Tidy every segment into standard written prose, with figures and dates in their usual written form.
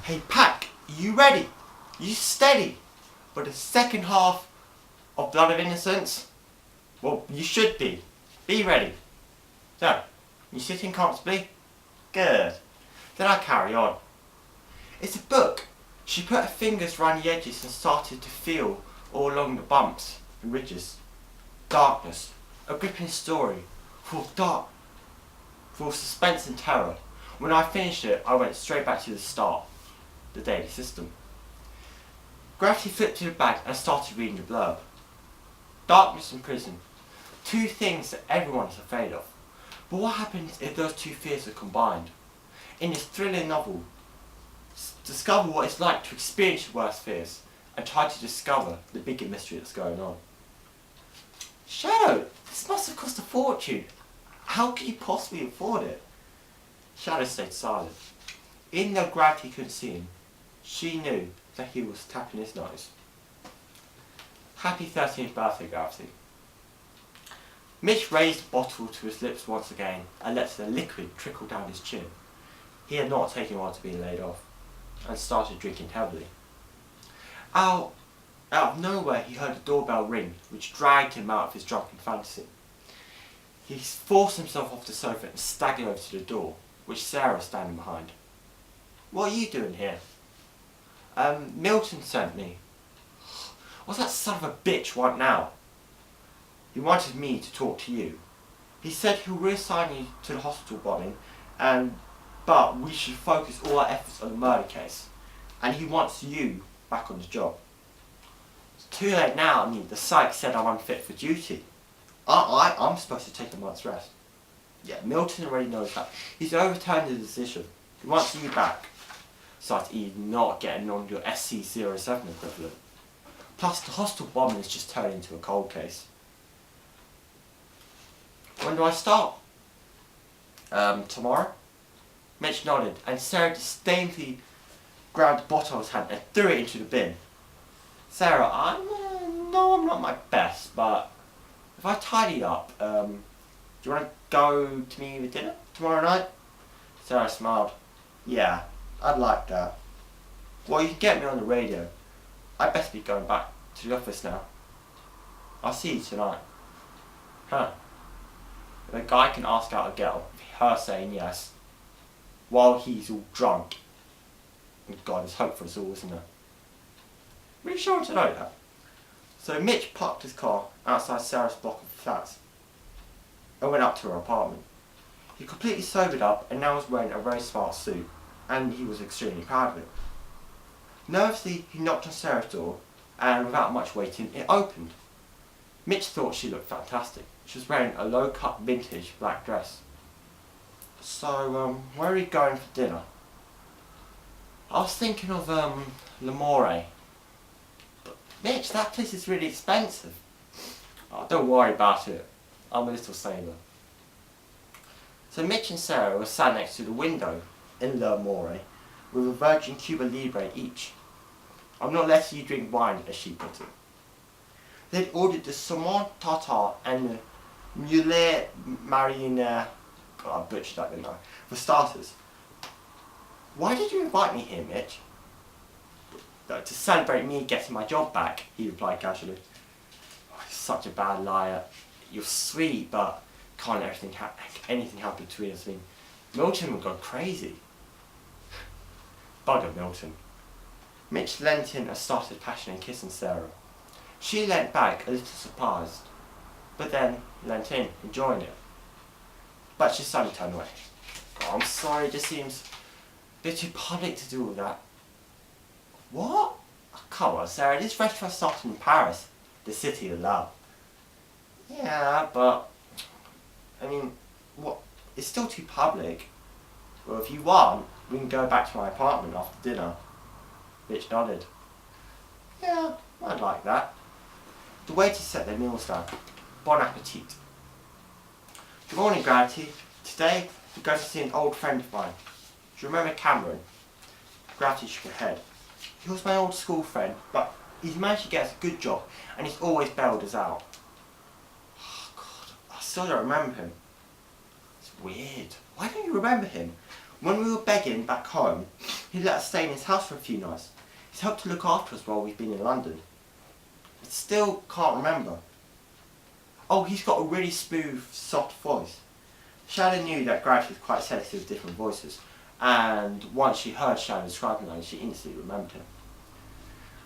Hey Pack, are you ready? Are you steady? For the second half of Blood of Innocence? Well, you should be. Be ready. So, you sitting comfortably? Good. Then I carry on. It's a book. She put her fingers around the edges and started to feel all along the bumps and ridges. Darkness. A gripping story. Full of suspense and terror. When I finished it, I went straight back to the start. The daily system. Gravity flipped to the back and started reading the blurb. Darkness and prison. Two things that everyone is afraid of. But what happens if those two fears are combined? In this thrilling novel, discover what it's like to experience your worst fears and try to discover the bigger mystery that's going on. Shadow, this must have cost a fortune. How could you possibly afford it? Shadow stayed silent. Even though Gravity couldn't see him, she knew that he was tapping his nose. Happy 13th birthday, Gravity. Mitch raised the bottle to his lips once again and let the liquid trickle down his chin. He had not taken long to being laid off, and started drinking heavily. Out of nowhere he heard a doorbell ring, which dragged him out of his drunken fantasy. He forced himself off the sofa and staggered over to the door, which Sarah was standing behind. "What are you doing here?" Milton sent me." "What's that son of a bitch want now?" "He wanted me to talk to you. He said he'll reassign you to the hospital bombing, but we should focus all our efforts on the murder case. And he wants you back on the job." "It's too late now. I mean, the psych said I'm unfit for duty. I'm supposed to take a month's rest." "Yeah, Milton already knows that. He's overturned the decision. He wants you back. Besides, he's not getting on your SC-07 equivalent. Plus, the hostel bombing has just turned into a cold case." "When do I start?" Tomorrow." Mitch nodded, and Sarah disdainfully grabbed the bottle of his hand and threw it into the bin. "Sarah, I'm not my best, but if I tidy up, do you want to go to me with dinner tomorrow night?" Sarah smiled. "Yeah, I'd like that." "Well, you can get me on the radio. I'd best be going back to the office now." "I'll see you tonight." "Huh. If a guy can ask out a girl, her saying yes, while he's all drunk. God, there's hope for us all, isn't there?" Reassuring to know that. So Mitch parked his car outside Sarah's block of flats and went up to her apartment. He completely sobered up and now was wearing a very smart suit, and he was extremely proud of it. Nervously, he knocked on Sarah's door, and without much waiting, it opened. Mitch thought she looked fantastic. She was wearing a low-cut vintage black dress. "So, where are you going for dinner?" "I was thinking of, L'Amore." "But Mitch, that place is really expensive." "Oh, don't worry about it. I'm a little sailor." So Mitch and Sarah were sat next to the window in L'Amore with a Virgin Cuba Libre each. "I'm not letting you drink wine," as she put it. They'd ordered the saumon tartare and the mulet mariniere. God, I butchered that, didn't I? For starters. "Why did you invite me here, Mitch?" "To celebrate me getting my job back," he replied casually. "Oh, you're such a bad liar. You're sweet, but can't let anything happen between us. I mean, Milton would go crazy." Bugger Milton. Mitch leant in and started passionately kissing Sarah. She leant back, a little surprised, but then leant in, enjoying it. But she suddenly turned away. "Oh, I'm sorry, it just seems a bit too public to do all that." "What? Oh, come on, Sarah, this restaurant started in Paris, the city of love." "Yeah, but, I mean, what? It's still too public." "Well, if you want, we can go back to my apartment after dinner." Mitch nodded. "Yeah, I'd like that." The waiter set their meals down. Bon appetit. "Good morning, Gravity. Today, we're going to see an old friend of mine. Do you remember Cameron?" Gravity shook her head. "He was my old school friend, but he's managed to get us a good job, and he's always bailed us out." "Oh, God, I still don't remember him." "It's weird. Why don't you remember him? When we were begging back home, he let us stay in his house for a few nights. He's helped to look after us while we've been in London. I still can't remember. Oh, he's got a really smooth, soft voice. Shadow knew that Gravity was quite sensitive to different voices, and once she heard Shadow describing him, she instantly remembered him.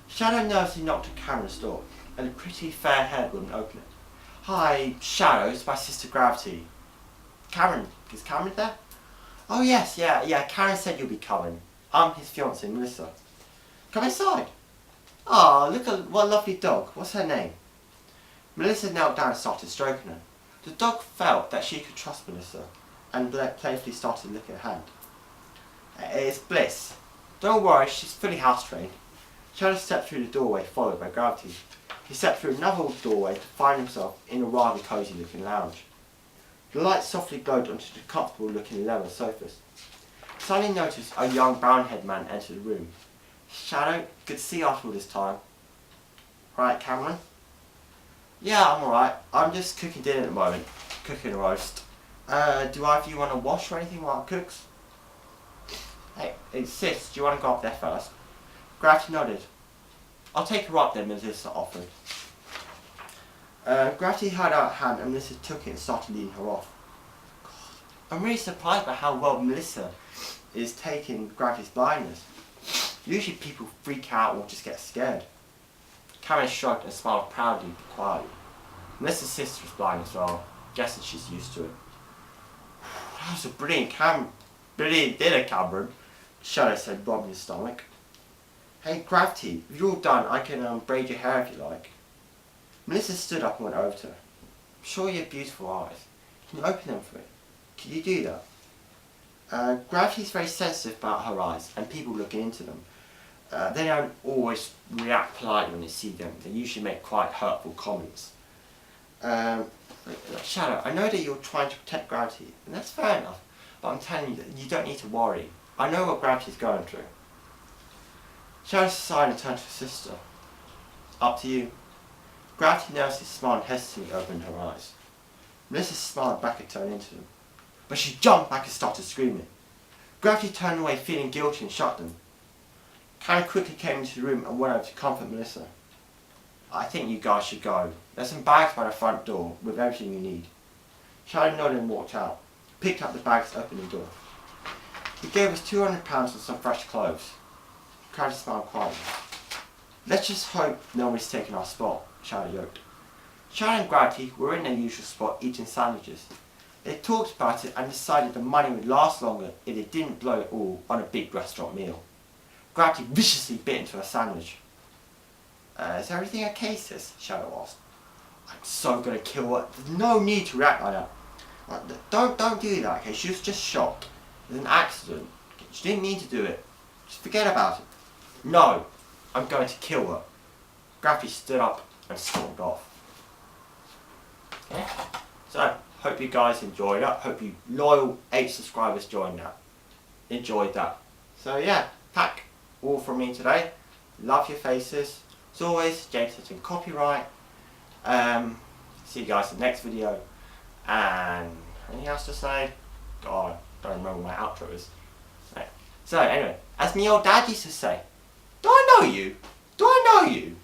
Shadow nervously knocked at Cameron's door, and a pretty fair-haired woman opened it. Hi, Shadow, it's my sister Gravity. Cameron, is Cameron there? Oh yes, yeah, Karen said you'll be coming. I'm his fiancée, Melissa. Come inside. Ah, look at what a lovely dog. What's her name? Melissa knelt down and started stroking her. The dog felt that she could trust Melissa, and playfully started licking her hand. It's Bliss. Don't worry, she's fully house-trained. Shadow stepped through the doorway, followed by Gravity. He stepped through another doorway to find himself in a rather cosy-looking lounge. The light softly glowed onto the comfortable-looking leather sofas. Suddenly noticed a young brown-haired man enter the room. Shadow, good to see you after all this time. Right, Cameron? Yeah, I'm alright. I'm just cooking dinner at the moment. Cooking a roast. Do either of you want to wash or anything while it cooks? Hey, sis, do you want to go up there first? Gravity nodded. I'll take her up then, Melissa offered. Gravity held out her hand and Melissa took it and started leading her off. God, I'm really surprised by how well Melissa is taking Gravity's blindness. Usually people freak out or just get scared. Cameron shrugged and smiled proudly but quietly. Melissa's sister was blind as well. Guessing she's used to it. That was a brilliant dinner, Cameron, Shadow said, rubbing his stomach. Hey, Gravity, if you're all done, I can braid your hair if you like. Melissa stood up and went over to her. I'm sure you have beautiful eyes. Can you open them for me? Can you do that? Gravity's very sensitive about her eyes and people looking into them. They don't always react politely when they see them. They usually make quite hurtful comments. Shadow, I know that you're trying to protect Gravity, and that's fair enough, but I'm telling you that you don't need to worry. I know what Gravity's going through. Shadow sighed and turned to her sister. Up to you. Gravity nervously smiled and hesitantly opened her eyes. Melissa smiled back and turned into them, but she jumped back and started screaming. Gravity turned away feeling guilty and shut them. Karen quickly came into the room and went over to comfort Melissa. I think you guys should go. There's some bags by the front door with everything you need. Shadow nodded and walked out. He picked up the bags and opened the door. He gave us £200 and some fresh clothes. Karen smiled quietly. Let's just hope nobody's taken our spot, Shadow joked. Shadow and Gravity were in their usual spot eating sandwiches. They talked about it and decided the money would last longer if they didn't blow it all on a big restaurant meal. Gravity viciously bit into her sandwich. Is everything okay, sis? Shadow asked. I'm so gonna kill her. There's no need to react like that. Don't do that, okay? She was just shocked. It was an accident. She didn't mean to do it. Just forget about it. No, I'm going to kill her. Gravity stood up and stormed off. Yeah. So, hope you guys enjoyed that. Hope you loyal 8 subscribers enjoyed that. So yeah, pack all from me today. Love your faces. As always, James Hutton copyright. See you guys in the next video. And anything else to say? God, I don't remember what my outro is. Right. So anyway, as me old dad used to say, do I know you? Do I know you?